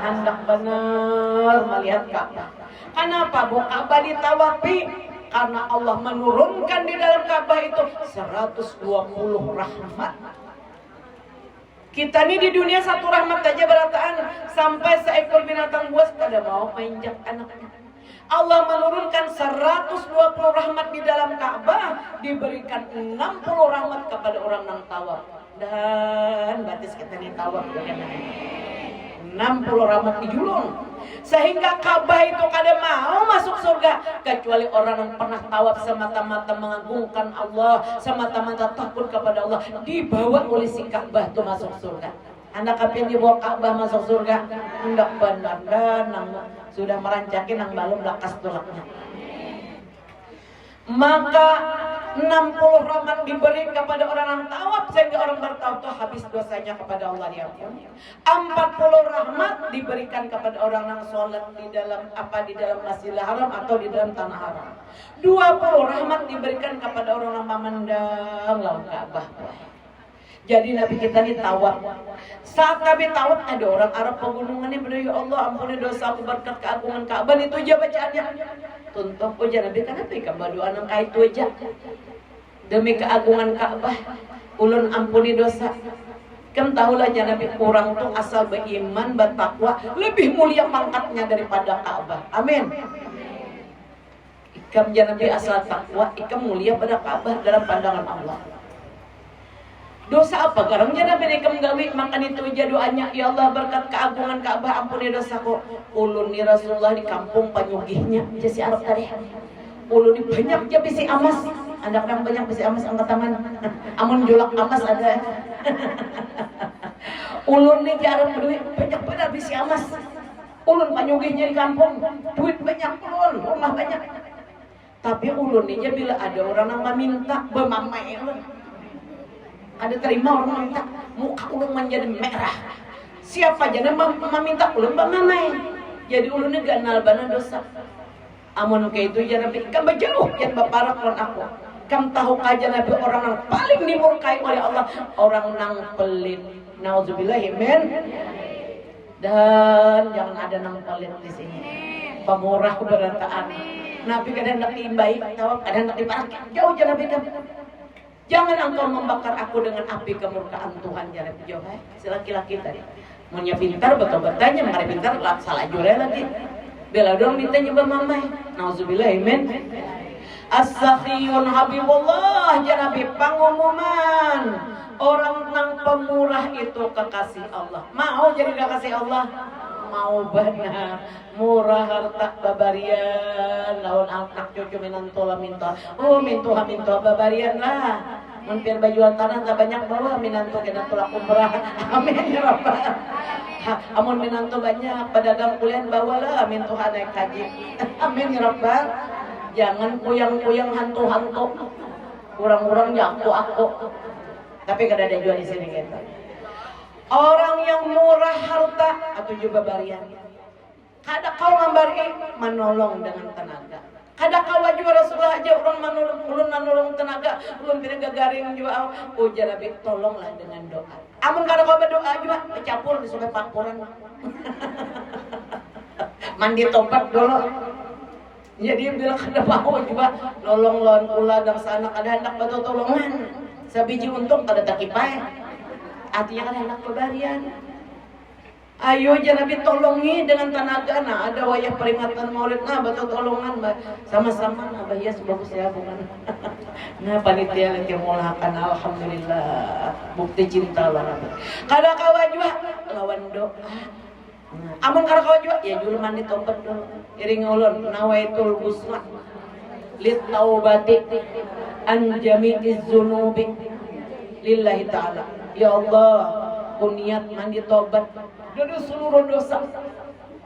Hendak benar melihat Ka'bah. Kenapa Bu Ka'bah ditawafi? Karena Allah menurunkan di dalam Ka'bah itu 120 rahmat. Kita ini di dunia satu rahmat aja berataan sampai seekor binatang buas kada mau menginjak anaknya. Allah menurunkan 120 rahmat di dalam Ka'bah, diberikan 60 rahmat kepada orang yang tawaf. Dan batis kita ini tawaf bagaimana? 60 rahmat dijulung. Sehingga Ka'bah itu kada mau masuk surga kecuali orang yang pernah tawaf semata-mata mengagungkan Allah, semata-mata takut kepada Allah, dibawa oleh si Ka'bah itu masuk surga. Anak kapien dibawa Ka'bah masuk surga, hendak benar dan sudah merancakin yang belum lakas tulaknya. Maka 60 rahmat diberi kepada orang yang tawaf sehingga orang bertawaf itu habis dosanya kepada Allah diampuni. 40 rahmat diberikan kepada orang yang sholat di dalam Masjidil Haram atau di dalam tanah haram. 20 rahmat diberikan kepada orang yang memandang laut Ka'bah. Jadi Nabi kita ini tawaf. Saat Nabi tawaf ada orang Arab pegunungan ini berdoa, ya Allah ampuni dosa aku berkat keagungan Ka'bah. Itu aja bacaannya. Tuntuk aja Nabi kenapa Ka'bah doa nang itu aja. Demi keagungan Ka'bah, ulun ampuni dosa. Kan tahulah aja Nabi kurang tuh asal beriman, bertakwa, lebih mulia pangkatnya daripada Ka'bah. Amin. Ikam Nabi asal takwa, ikam mulia pada Ka'bah dalam pandangan Allah. Dosa apa? Garangnya Nabi nikam gawi makan itu aja doanya, ya Allah berkat keagungan Ka'bah ampuni dosaku. Ulun ni Rasulullah di kampung panyugihnya jasi Arab tadi. Ulun ni banyak aja bisi amas. Anak yang banyak bisi amas angkat tangan. Amun julak amas ada. Ulun ni di Arab duit banyak pada bisi amas. Ulun panyugihnya di kampung, duit banyak ulun, rumah banyak. Tapi ulun ni bila ada orang yang meminta bemamai ulun. Ada terima orang minta muka ulun menjadi merah. Siapa aja yang meminta ulun bamamai. Jadi ulunnya ganal bana dosa. Amun ke itu ya Nabi kan berjauh yang baparak lawan aku. Kam tahu kaja Nabi orang yang paling dimurkai oleh Allah, orang nang pelit. Nauzubillahi min. Dan jangan ada nang pelit di sini. Pemurah berataan. Nabi kadang nak imbai, tawaf kadang nak diparak. Jauh aja Nabi kan. Jangan engkau membakar aku dengan api kemurkaan Tuhan. Jangan jawab, si laki-laki tadi. Maunya pintar betul-betulnya, mari pintar salah jure lagi. Bela dong minta nyoba mamai. Nauzubillah amin. As-sakhiyun habibullah ya Nabi pengumuman. Orang nang pemurah itu kekasih Allah. Mau jadi kekasih Allah? Mau benar. Murah harta babarian lawan anak cucu minantola minta. Oh mintuha babarian lah. Mungkin baju tanah tak banyak bawa minanto kena tolak umrah. Amin ya Rabbal. Amun minanto banyak pedagang kuliah bawalah mintuha naik haji. Amin ya Rabbal. Jangan kuyang-kuyang hantu-hantu. Kurang-kurang jago aku. Tapi kada ada jual di sini gitu. Orang yang murah harta atau juga babarian. Kada kau ngambari menolong dengan tenaga. Kada kau juga Rasulullah aja ulun menolong tenaga, ulun tidak garing juga. Oh Nabi tolonglah dengan doa. Amun kada kau berdoa juga bercampur di sungai Pakuran. Mandi tobat dulu. Jadi bilang kada mau juga nolong lawan kula dan sanak ada hendak batu tolongan. Sabiji untung kada takipai. Artinya kan hendak babarian. Ayo aja Nabi tolongi dengan tenaga. Nah ada wayah peringatan maulid. Nah betul tolongan sama-sama. Nah bahaya sebagus ya bukan. Nah panitia lagi mulakan. Alhamdulillah. Bukti cinta lah. Kada kawa juga lawan doa. Amun kada kawa juga ya julu mandi tobat dulu. Iring ulun nawaitul husna lit taubati an jami'iz zunubi lillahi ta'ala. Ya Allah kuniat mandi tobat dari seluruh dosa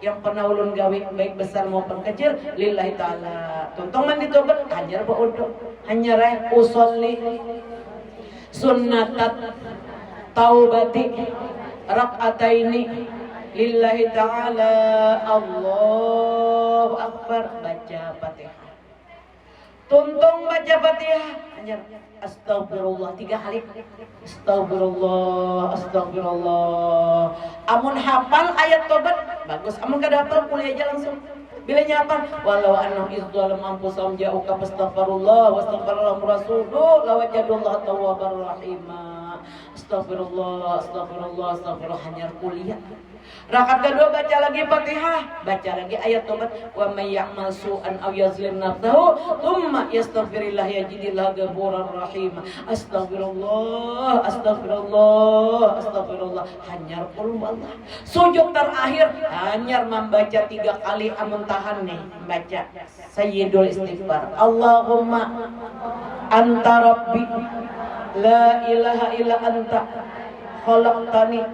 yang pernah ulun gawe baik besar maupun kecil lillahi ta'ala. Tuntung mandi tobat hajar ba'udu hanya rai usolli sunnatat taubati rak'ataini lillahi ta'ala. Allahu akbar, baca Fatihah. Tuntung baca Fatihah, hanya astagfirullah 3 kali. Astagfirullah, astagfirullah. Amun hafal ayat tobat bagus, amun kada hafal kuliah aja langsung. Bila nyapa, walau annahum izdzalam anfusahum ja'uka fastaghfirullah wastaghfarallahu rasuluhu lawajadullah tawwabar rahima. Astagfirullah, astagfirullah, astagfirullah, hanya kuliah. Rakaat kedua baca lagi Fatihah, baca lagi ayat tobat. Wa may ya'mal su'an aw yazlim nafsahu tsumma yastaghfirillah yajidillahu ghafurar rahim. Astagfirullah, astagfirullah, astagfirullah. Hanyar Allah. Sujud terakhir hanyar membaca 3 kali amun tahan nih baca Sayyidul Istighfar. Allahumma anta rabbi la ilaha illa anta khalaqtani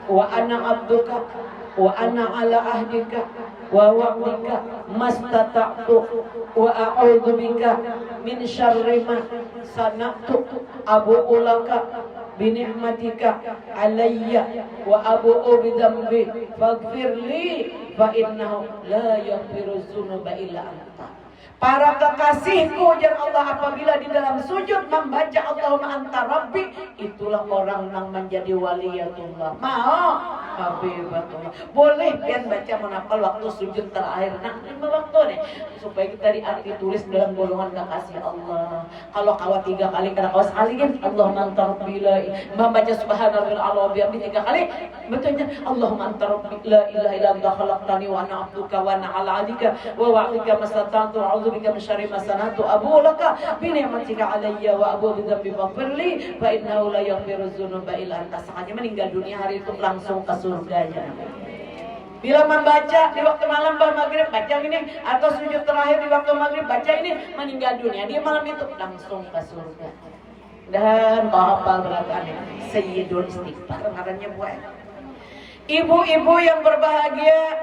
wa ana abduka wa ana ala ahdika wa wa'dika mastata'tu wa a'udzu bika min syarri ma sana'tu abu'u laka bi ni'matika alayya wa abu'u bi dhanbi faghfir li fa innahu la yaghfiru dzunuba illa anta. Para kekasihku yang Allah, apabila di dalam sujud membaca Allahumma anta rabbi, itulah orang yang menjadi waliyatullah. Mau habibatullah. Boleh pian baca menapal waktu sujud terakhir. Nah, 5 waktu nih supaya kita ditulis dalam golongan kekasih Allah. Kalau kawat 3 kali, karena kawat sekali kan Allahumma anta rabbi la membaca subhanallah Allah bihamdi 3 kali. Betulnya Allahumma anta rabbi la ilaha illa anta khalaqtani wa ana abduka wa ana ala ahdika wa wa'dika mastata'tu bika min syarri ma sanatu abu laka bi ni'matika alayya wa abu bi dzambi faghfirli fa innahu la yaghfiru dzunuba illa anta. Sakanya meninggal dunia hari itu langsung ke surganya. Bila membaca di waktu malam maghrib baca ini, atau sujud terakhir di waktu maghrib baca ini, meninggal dunia dia malam itu langsung ke surga. Dan hafal berataannya Sayyidul Istighfar ngarannya buat ibu-ibu yang berbahagia,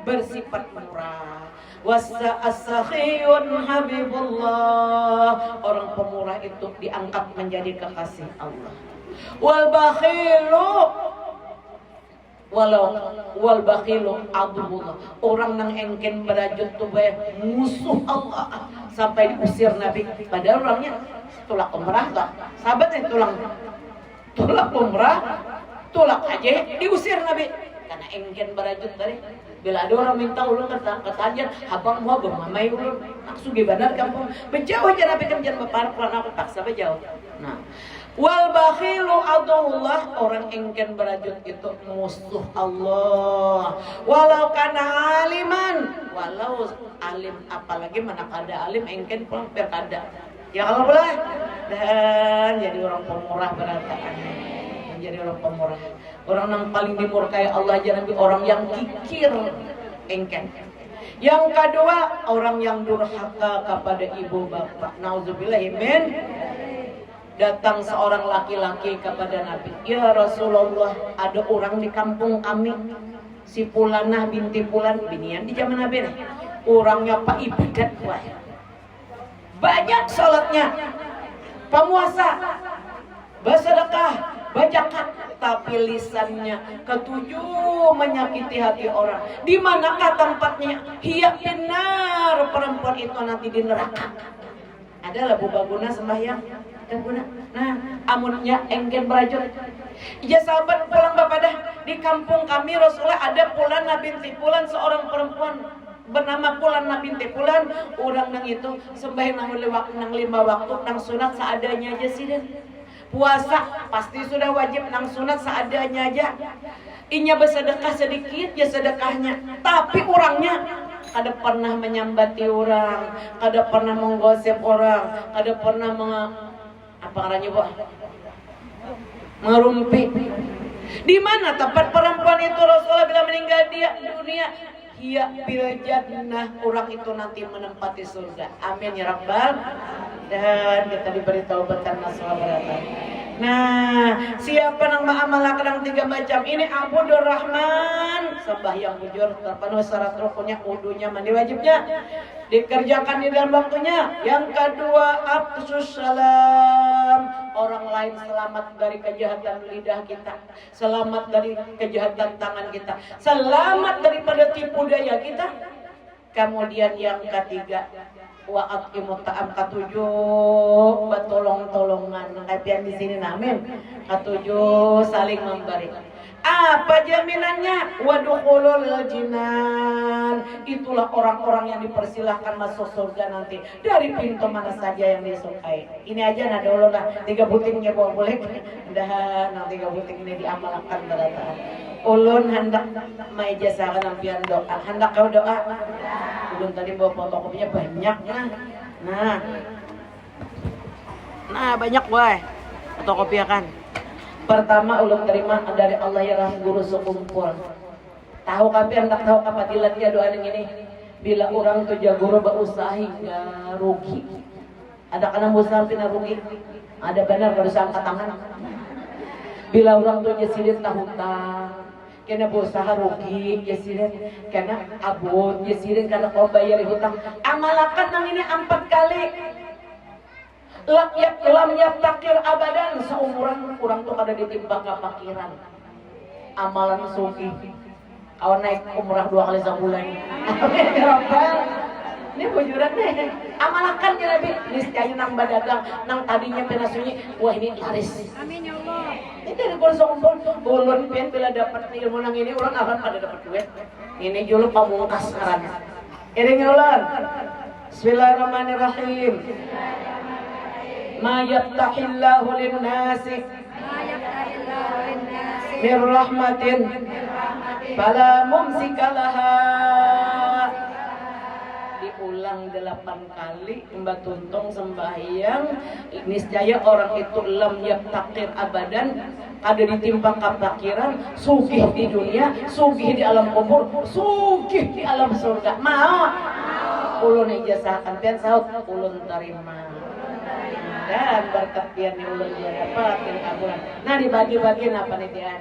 bersifat murah. Wasa as-sakhiyun habibullah, orang pemurah itu diangkat menjadi kekasih Allah. Wal bakhilu wal bakhilu aduhullah, orang nang engken berajut tuh musuh Allah sampai diusir Nabi. Padahal orangnya tulak umrah tak, sahabatnya tulak umrah, tulak aja diusir Nabi karena engken berajut tadi. Bila ada orang minta ulun katajan, abang mau bermamai ulun, aku benar kampung, berjauh aja Nabi kan jangan berparah, aku paksa berjauh. Nah, wal bakhilu adullah, orang engken berajut itu musuh Allah. Walau kana aliman, walau alim, apalagi mana kada alim engken pulang perkada. Ya kalau boleh, dan jadi orang pemurah berataan. Jadi orang pemurah, orang yang paling dimurkai Allah aja Nabi, orang yang kikir, engken. Yang kedua, orang yang durhaka kepada ibu bapak. Nauzubillah min. Datang seorang laki-laki kepada Nabi, ya Rasulullah, ada orang di kampung kami, si Pulanah binti Pulan, binian di zaman Nabi nih, orangnya pak ibadat banyak salatnya, pemuasa, bersedekah, bajakan, tapi lisannya ketujuh menyakiti hati orang. Di manakah tempatnya? Hiya benar, perempuan itu nanti di neraka. Ada labu baguna sembahyang dan guna. Nah, amunnya enggen berajut. Ya sahabat pulang bapak dah, di kampung kami Rasulullah ada Pulanah binti Pulan, seorang perempuan bernama Pulanah binti Pulan. Orang nang itu sembahyang nang 5 waktu, nang sunat seadanya aja sih dan puasa pasti sudah wajib, nang sunat seadanya aja. Inya bersedekah sedikit ya sedekahnya, tapi orangnya kada pernah menyambati orang, kada pernah menggosip orang, kada pernah apa ngarannya Bu? Mengerumpi. Di mana tempat perempuan itu Rasulullah bila meninggal dunia? Hiya bil jannah, orang itu nanti menempati surga. Amin ya rabbal. Dan kita diberi taubatan nasuha baratan. Nah, siapa yang mengamalkan 3 macam ini? Abudur Rahman, sembahyang bujur terpenuhi syarat rukunnya, wudunya, mandi wajibnya, dikerjakan di dalam waktunya. Yang kedua, afsus salam, orang lain selamat dari kejahatan lidah kita, selamat dari kejahatan tangan kita, selamat daripada tipu daya kita. Kemudian yang ketiga, wa aqimut ta'am, katujuh bertolong-tolongan. Kapian di sini namin. Katujuh saling memberi. Apa jaminannya? Wadukhulul jinan. Itulah orang-orang yang dipersilahkan masuk surga nanti dari pintu mana saja yang disukai. Ini aja nah dulu lah 3 butingnya boleh. Dah nang 3 buting ini diamalkan berata. Ulun hendak maijasakan ampian doa. Hendak kau doa? Ulun tadi bawa fotokopinya banyak nah banyak boy fotokopi kan. Pertama ulun terima dari Allah ya ram guru sekumpul. Tahu kampian tak tahu apa dilatih doa ini. Bila orang tu jagoro berusaha hingga rugi. Ada kana usaha pina rugi. Ada benar baru angkat tangan. Bila orang tu jesilit tahutang. Kena berusaha rugi, jesirin, kena abut, jesirin karena kau bayar hutang. Amalkan yang ini 4 kali. Lam takir abadan, seumuran kurang tuh pada ditimpa kepakiran. Amalan suki. Kau naik umrah 2 kali sebulan. Amin ya Rabbal. Ini bujuran deh. Amalkan ya Nabi. Niscaya nang badagang, nang tadinya pernah sunyi. Wah ini laris. Amin ya Allah. Ini dari kumpul. Ulun pian bila dapat ilmu nang ini, ulun akan pada dapat duit. Ini julu pamungkas karana. Iring ulun. Bismillahirrahmanirrahim. Ma yaftahillahu lin-nasi min rahmatin fala mumsika laha. Diulang 8 kali Mbak Tuntung sembahyang. Niscaya orang itu lam yaktakir abadan, ada ditimpa kepakiran, sugih di dunia, sugih di alam kubur, sugih di alam surga. Mau? Ulun ijazahkan pian saut ulun terima. Dan berkat pian ulun dia dapat kabulan. Nah dibagi-bagi apa nih dia?